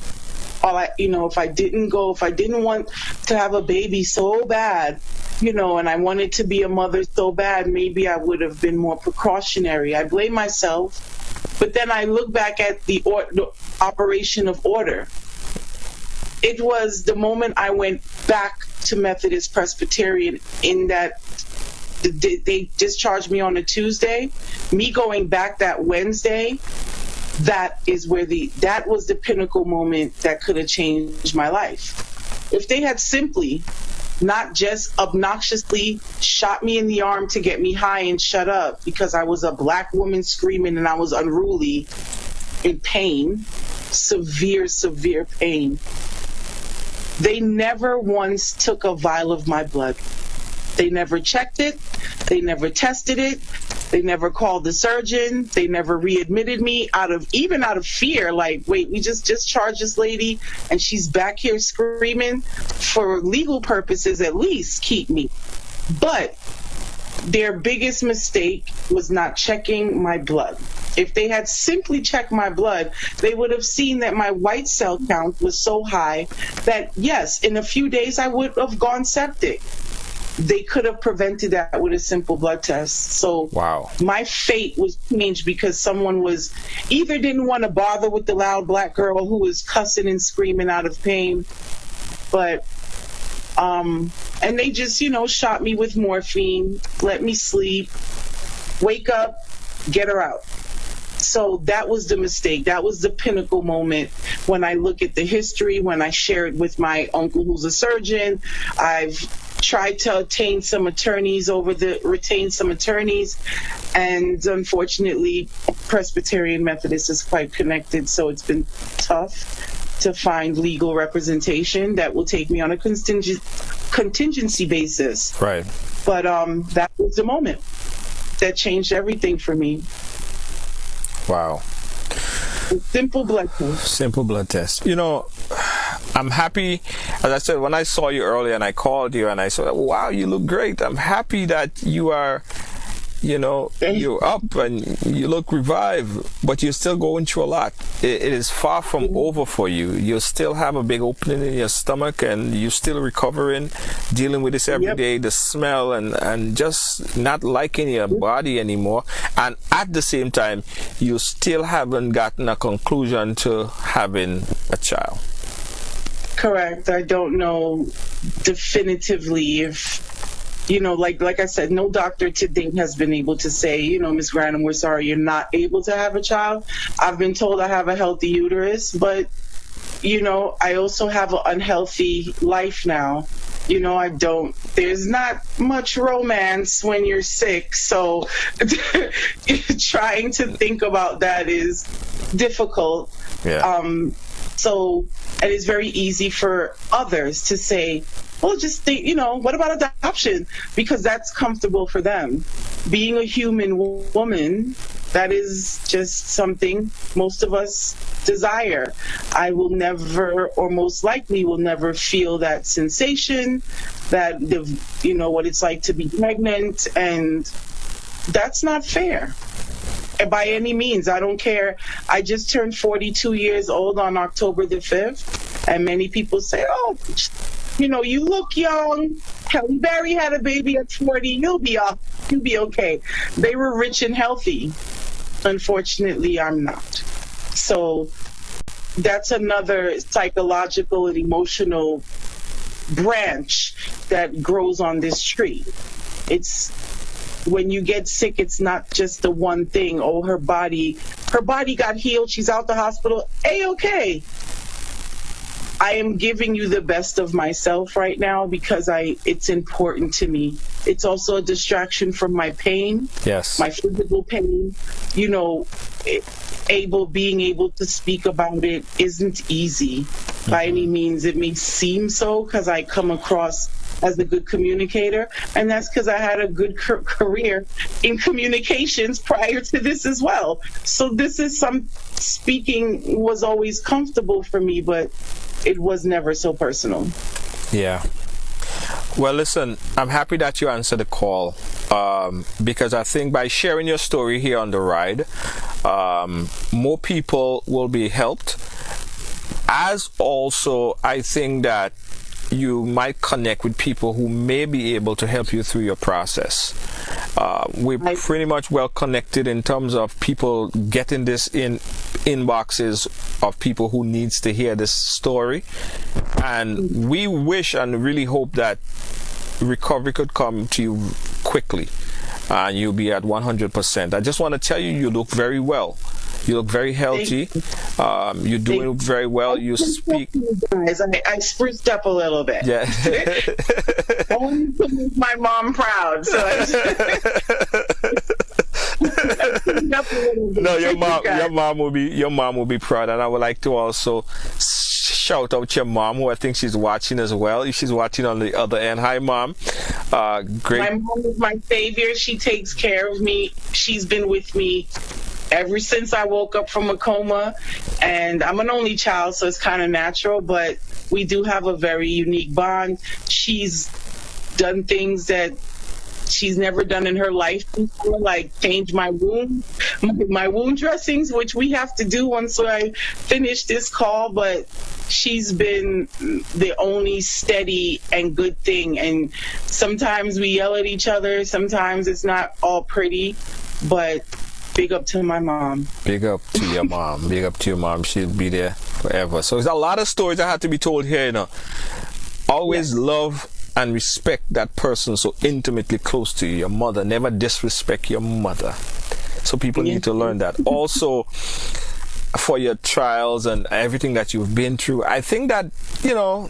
if I didn't want to have a baby so bad, and I wanted to be a mother so bad, maybe I would have been more precautionary. I blame myself, but then I look back at the operation of order. It was the moment I went back to Methodist Presbyterian, in that they discharged me on a Tuesday, me going back that Wednesday. That was the pinnacle moment that could have changed my life. If they had simply not just obnoxiously shot me in the arm to get me high and shut up because I was a black woman screaming and I was unruly in pain, severe pain. They never once took a vial of my blood. They never checked it. They never tested it. They never called the surgeon. They never readmitted me out of fear. Like, wait, we just discharged this lady and she's back here screaming. For legal purposes, at least keep me. But their biggest mistake was not checking my blood. If they had simply checked my blood, they would have seen that my white cell count was so high that, yes, in a few days I would have gone septic. They could have prevented that with a simple blood test. So my fate was changed because someone either didn't want to bother with the loud black girl who was cussing and screaming out of pain, but and they just, shot me with morphine, let me sleep, wake up, get her out. So that was the mistake. That was the pinnacle moment. When I look at the history, when I share it with my uncle who's a surgeon, I've tried to retain some attorneys, and unfortunately Presbyterian Methodist is quite connected, so it's been tough to find legal representation that will take me on a contingency basis. Right. But that was the moment that changed everything for me. Wow. Simple blood test. Simple blood test. I'm happy, as I said, when I saw you earlier and I called you and I said, wow, you look great. I'm happy that you are, you're up and you look revived, but you're still going through a lot. It is far from over for you. You still have a big opening in your stomach and you're still recovering, dealing with this every day, the smell and just not liking your body anymore. And at the same time, you still haven't gotten a conclusion to having a child. Correct. I don't know definitively if, like I said, no doctor to date has been able to say, Ms. Granum, we're sorry you're not able to have a child. I've been told I have a healthy uterus, but, I also have an unhealthy life now. There's not much romance when you're sick, so trying to think about that is difficult. Yeah. And it's very easy for others to say, well, just think, what about adoption? Because that's comfortable for them. Being a human woman, that is just something most of us desire. I will never, or most likely will never feel that sensation, that, what it's like to be pregnant, and that's not fair. By any means, I don't care. I just turned 42 years old on October the 5th, and many people say, oh, you look young. Halle Berry had a baby at 40. You'll be okay. They were rich and healthy. Unfortunately, I'm not. So that's another psychological and emotional branch that grows on this tree. It's when you get sick, it's not just the one thing. Oh, her body got healed. She's out the hospital. A-okay. I am giving you the best of myself right now because it's important to me. It's also a distraction from my pain. Yes. My physical pain. being able to speak about it isn't easy by any means. It may seem so because I come across as a good communicator, and that's because I had a good career in communications prior to this as well. So this is speaking was always comfortable for me, but it was never so personal. Yeah. Well, listen, I'm happy that you answered the call, because I think by sharing your story here on the ride, more people will be helped. As also, I think that you might connect with people who may be able to help you through your process. We're pretty much well connected in terms of people getting this in inboxes of people who needs to hear this story, and we wish and really hope that recovery could come to you quickly and you'll be at 100%. I just want to tell you, you look very well. You look very healthy. You're doing very well. You speak. Guys, I spruced up a little bit. Yeah. I wanted to make my mom proud, so no, your mom will be proud, and I would like to also shout out your mom, who I think she's watching as well. If she's watching on the other end, hi mom. Great. My mom is my savior. She takes care of me. She's been with me ever since I woke up from a coma, and I'm an only child, so it's kind of natural, but we do have a very unique bond. She's done things that she's never done in her life before, like change my wound dressings, which we have to do once I finish this call, but she's been the only steady and good thing. And sometimes we yell at each other, sometimes it's not all pretty, but big up to my mom. Big up to your mom. Big up to your mom. She'll be there forever. So there's a lot of stories that have to be told here, you know. Always love and respect that person so intimately close to you, your mother. Never disrespect your mother. So people need to learn that. Also, for your trials and everything that you've been through, I think that, you know,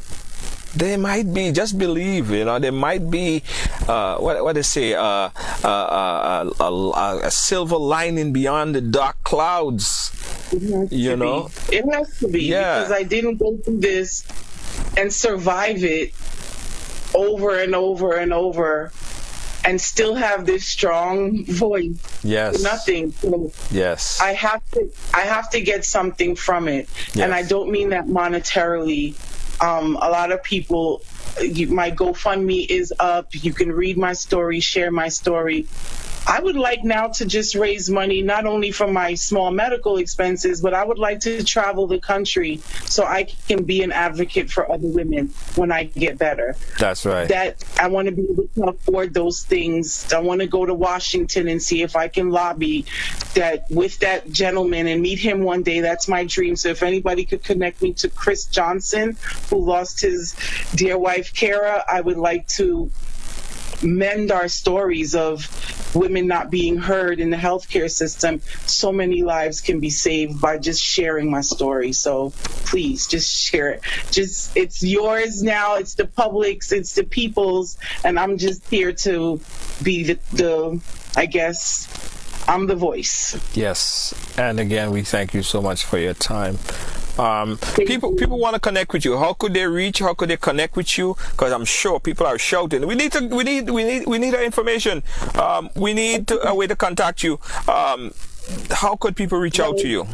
there might be, just believe, you know, there might be, what they say, a silver lining beyond the dark clouds, you know? It has to be, because I didn't go through this and survive it over and over and over and still have this strong voice. Yes. Nothing. So yes. I have to get something from it. Yes. And I don't mean that monetarily. A lot of people, my GoFundMe is up. You can read my story, share my story. I would like now to just raise money, not only for my small medical expenses, but I would like to travel the country so I can be an advocate for other women when I get better. That's right. That I want to be able to afford those things. I want to go to Washington and see if I can lobby that with that gentleman and meet him one day. That's my dream. So if anybody could connect me to Chris Johnson, who lost his dear wife, Kara, I would like to mend our stories of women not being heard in the healthcare system. So many lives can be saved by just sharing my story. So please just share it. Just, it's yours now. It's the public's, it's the people's, and I'm just here to be the I guess I'm the voice. Yes. And again, we thank you so much for your time. People want to connect with you. How could they reach? How could they connect with you? Because I'm sure people are shouting. We need our information. We need a way to contact you. How could people reach out to you?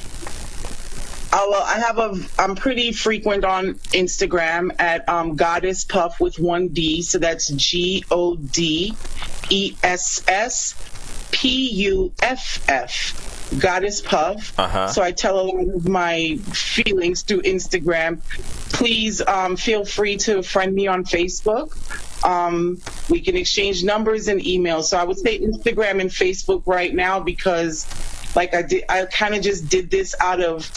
I'm pretty frequent on Instagram at Goddess Puff with 1 D. So that's GODESSPUFF. Goddess Puff. So I tell a lot of my feelings through Instagram. Please feel free to friend me on Facebook. We can exchange numbers and emails. So I would say Instagram and Facebook right now, because like I kind of just did this out of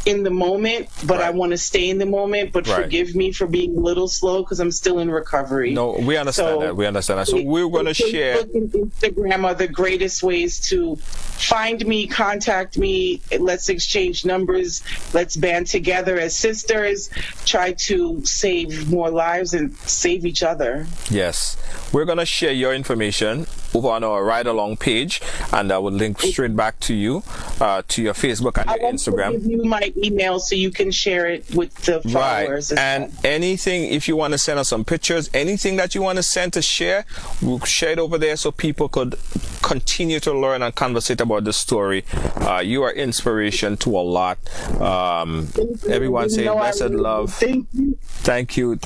in the moment, but I want to stay in the moment. But forgive me for being a little slow because I'm still in recovery. No, we understand that. We understand that. So we're going to share. Facebook and Instagram are the greatest ways to find me, contact me. Let's exchange numbers. Let's band together as sisters. Try to save more lives and save each other. Yes, we're going to share your information over on our Ride Along page, and I will link straight back to you, to your Facebook and your Instagram. I'll give you my email so you can share it with the followers. Right. And anything, if you want to send us some pictures, anything that you want to send to share, we'll share it over there so people could continue to learn and conversate about the story. You are inspiration to a lot. Everyone say blessed love. Thank you.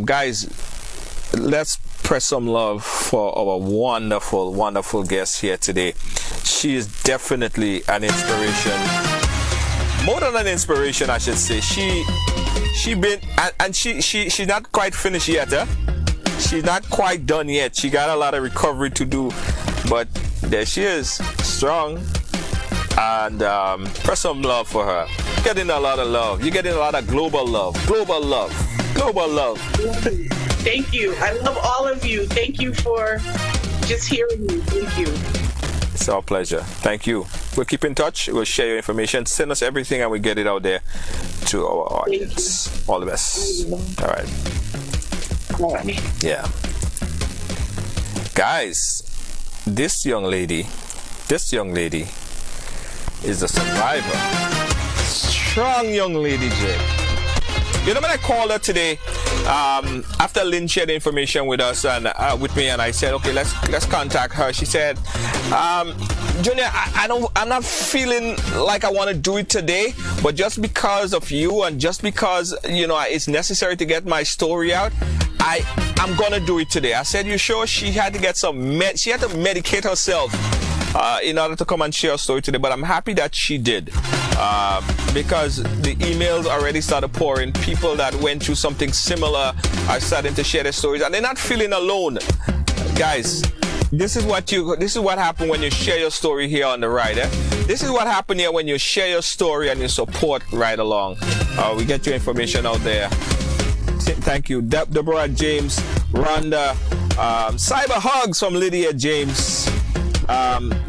Guys, let's press some love for our wonderful guest here today. She is definitely an inspiration. More than an inspiration, I should say. She's not quite finished yet, huh? She's not quite done yet. She got a lot of recovery to do, but there she is, strong. And press some love for her. Getting a lot of love. You're getting a lot of global love. Thank you. I love all of you. Thank you for just hearing me. Thank you. It's our pleasure. Thank you. We'll keep in touch. We'll share your information. Send us everything and we get it out there to our audience. All the best. All right. Yeah. Guys, this young lady is a survivor. Strong young lady, Jay. You know when I called her today, after Lynn shared the information with us and with me, and I said, okay, let's contact her. She said, Junior, I'm not feeling like I want to do it today, but just because of you and just because it's necessary to get my story out, I'm gonna do it today. I said, you sure? She had to get she had to medicate herself in order to come and share her story today, but I'm happy that she did, because the emails already started pouring. People that went through something similar are starting to share their stories, and they're not feeling alone. Guys, this is what happened when you share your story here on the Ride. This is what happened here when you share your story and you support Ride Along. We get your information out there. Thank you, Deborah James, Rhonda, cyber hugs from Lydia James,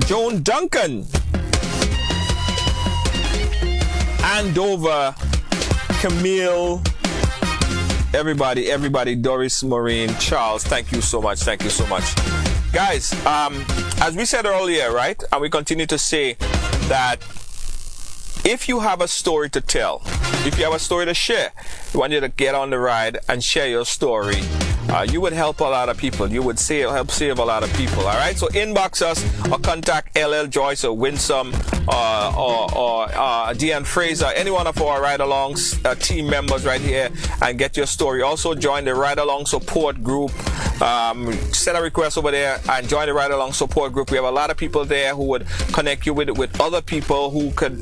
Joan Duncan, Andover, Camille, everybody, Doris, Maureen, Charles, thank you so much. Guys, as we said earlier, right, and we continue to say that if you have a story to tell, if you have a story to share, we want you to get on the ride and share your story. You would help a lot of people. You would help save a lot of people. All right. So inbox us or contact LL Joyce or Winsome or Deanne Fraser, any one of our Ride Along team members right here, and get your story. Also join the Ride Along support group. Send a request over there and join the Ride Along support group. We have a lot of people there who would connect you with other people who could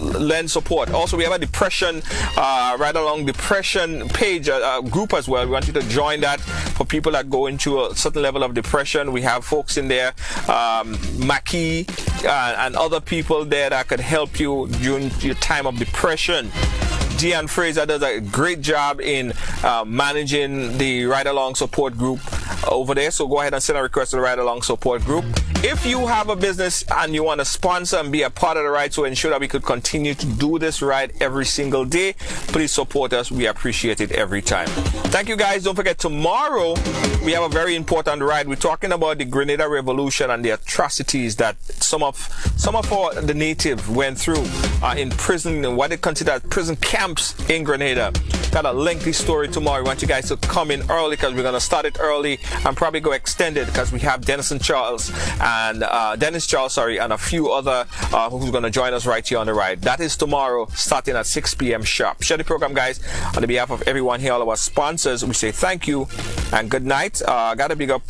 lend support. Also, we have a depression Ride Along depression page group as well. We want you to join that for people that go into a certain level of depression. We have folks in there, Maki and other people there that could help you during your time of depression. Deanne Fraser does a great job in managing the Ride Along support group over there. So go ahead and send a request to the Ride Along support group. If you have a business and you want to sponsor and be a part of the ride, so ensure that we could continue to do this ride every single day, please support us. We appreciate it every time. Thank you, guys. Don't forget, tomorrow we have a very important ride. We're talking about the Grenada Revolution and the atrocities that some of the natives went through in prison, and what they consider prison camps in Grenada. Got a lengthy story tomorrow. We want you guys to come in early because we're going to start it early and probably go extended because we have Dennis Charles and a few other who's going to join us right here on the ride. That is tomorrow starting at 6 p.m. sharp. Share the program, guys. On behalf of everyone here, all of our sponsors, we say thank you and good night. Gotta big up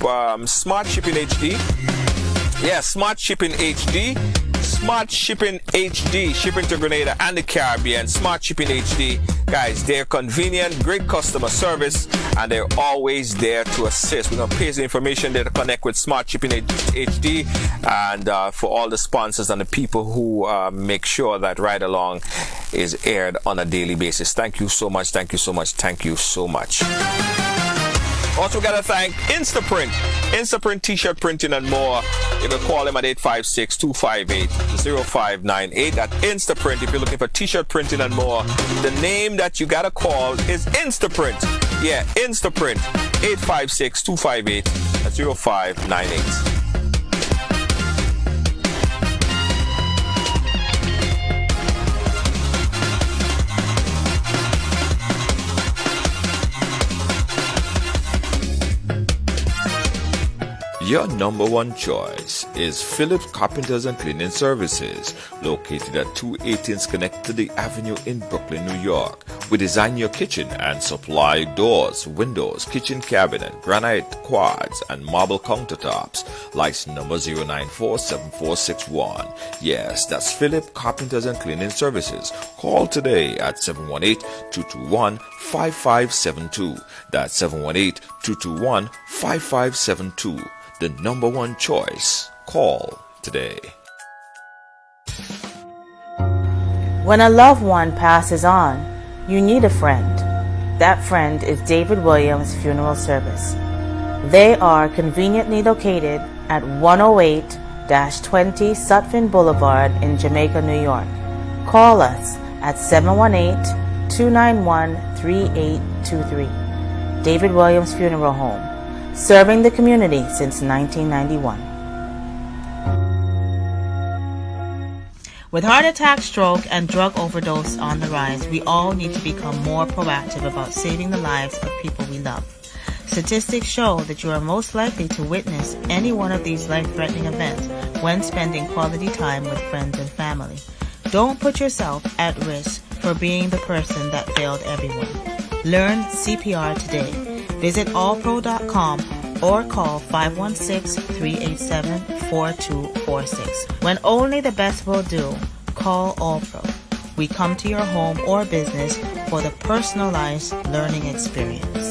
Smart Shipping HD. Yeah, Smart Shipping HD. Smart Shipping HD, shipping to Grenada and the Caribbean. Smart Shipping HD, guys, they're convenient, great customer service, and they're always there to assist. We're going to paste the information there to connect with Smart Shipping HD, and for all the sponsors and the people who make sure that Ride Along is aired on a daily basis. Thank you so much. Thank you so much. Thank you so much. Also got to thank Instaprint. Instaprint t-shirt printing and more. You can call them at 856-258-0598 at Instaprint. If you're looking for t-shirt printing and more, the name that you got to call is Instaprint. Yeah, Instaprint. 856-258-0598. Your number one choice is Phillips Carpenters and Cleaning Services, located at 218 Schenectady Avenue in Brooklyn, New York. We design your kitchen and supply doors, windows, kitchen cabinet, granite quads, and marble countertops. License number 0947461. Yes, that's Phillips Carpenters and Cleaning Services. Call today at 718-221-5572. That's 718-221-5572. The number one choice. Call today. When a loved one passes on, you need a friend. That friend is David Williams Funeral Service. They are conveniently located at 108-20 Sutphin Boulevard in Jamaica, New York. Call us at 718-291-3823. David Williams Funeral Home, serving the community since 1991. With heart attack, stroke, and drug overdose on the rise, we all need to become more proactive about saving the lives of people we love. Statistics show that you are most likely to witness any one of these life-threatening events when spending quality time with friends and family. Don't put yourself at risk for being the person that failed everyone. Learn CPR today. Visit allpro.com or call 516-387-4246. When only the best will do, call Allpro. We come to your home or business for the personalized learning experience.